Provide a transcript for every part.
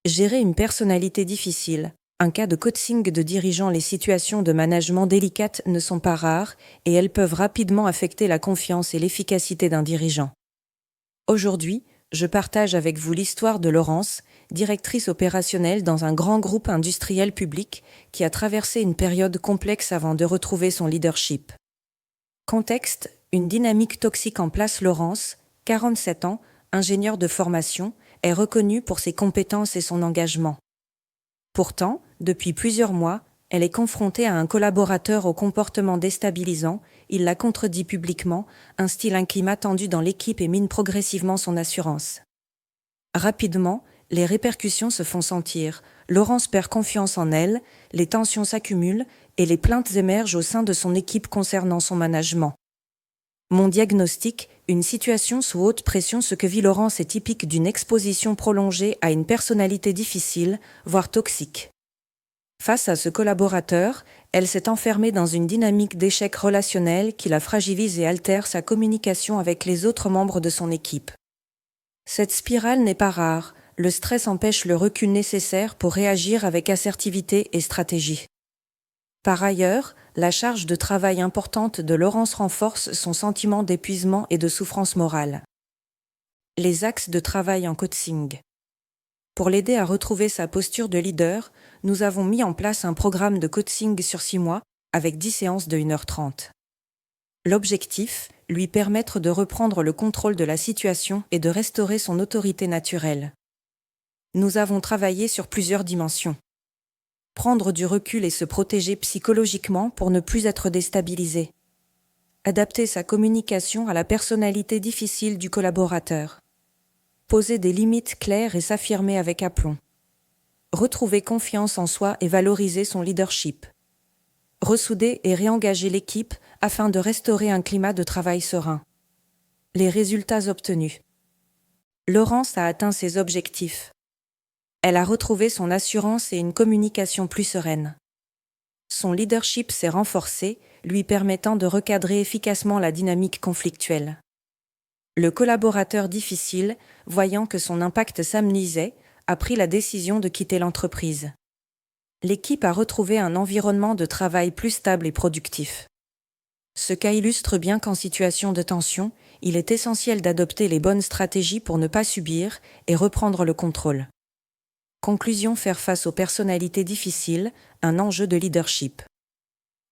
Gérer une personnalité difficile. Un cas de coaching de dirigeant, les situations de management délicates ne sont pas rares et elles peuvent rapidement affecter la confiance et l'efficacité d'un dirigeant. Aujourd'hui, je partage avec vous l'histoire de Laurence, directrice opérationnelle dans un grand groupe industriel public qui a traversé une période complexe avant de retrouver son leadership. Contexte, une dynamique toxique en place. Laurence, 47 ans, ingénieure de formation, est reconnue pour ses compétences et son engagement. Pourtant, depuis plusieurs mois, elle est confrontée à un collaborateur au comportement déstabilisant, il la contredit publiquement, instille un climat tendu dans l'équipe et mine progressivement son assurance. Rapidement, les répercussions se font sentir. Laurence perd confiance en elle, les tensions s'accumulent et les plaintes émergent au sein de son équipe concernant son management. Mon diagnostic, une situation sous haute pression. Ce que vit Laurence est typique d'une exposition prolongée à une personnalité difficile, voire toxique. Face à ce collaborateur, elle s'est enfermée dans une dynamique d'échec relationnel qui la fragilise et altère sa communication avec les autres membres de son équipe. Cette spirale n'est pas rare, le stress empêche le recul nécessaire pour réagir avec assertivité et stratégie. Par ailleurs, la charge de travail importante de Laurence renforce son sentiment d'épuisement et de souffrance morale. Les axes de travail en coaching. Pour l'aider à retrouver sa posture de leader, nous avons mis en place un programme de coaching sur 6 mois, avec 10 séances de 1h30. L'objectif, lui permettre de reprendre le contrôle de la situation et de restaurer son autorité naturelle. Nous avons travaillé sur plusieurs dimensions. Prendre du recul et se protéger psychologiquement pour ne plus être déstabilisé. Adapter sa communication à la personnalité difficile du collaborateur. Poser des limites claires et s'affirmer avec aplomb. Retrouver confiance en soi et valoriser son leadership. Ressouder et réengager l'équipe afin de restaurer un climat de travail serein. Les résultats obtenus. Laurence a atteint ses objectifs. Elle a retrouvé son assurance et une communication plus sereine. Son leadership s'est renforcé, lui permettant de recadrer efficacement la dynamique conflictuelle. Le collaborateur difficile, voyant que son impact s'amenuisait, a pris la décision de quitter l'entreprise. L'équipe a retrouvé un environnement de travail plus stable et productif. Ce cas illustre bien qu'en situation de tension, il est essentiel d'adopter les bonnes stratégies pour ne pas subir et reprendre le contrôle. Conclusion: faire face aux personnalités difficiles, un enjeu de leadership.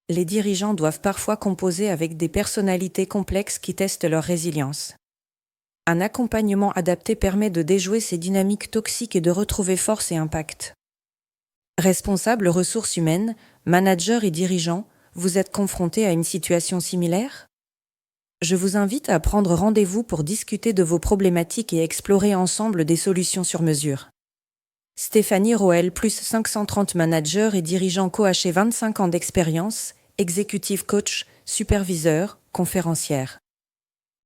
Les dirigeants doivent parfois composer avec des personnalités complexes qui testent leur résilience. Un accompagnement adapté permet de déjouer ces dynamiques toxiques et de retrouver force et impact. Responsable ressources humaines, manager et dirigeant, vous êtes confronté à une situation similaire ? Je vous invite à prendre rendez-vous pour discuter de vos problématiques et explorer ensemble des solutions sur mesure. Stéphanie Roel, plus 530 managers et dirigeants coachés, 25 ans d'expérience, executive coach, superviseur, conférencière.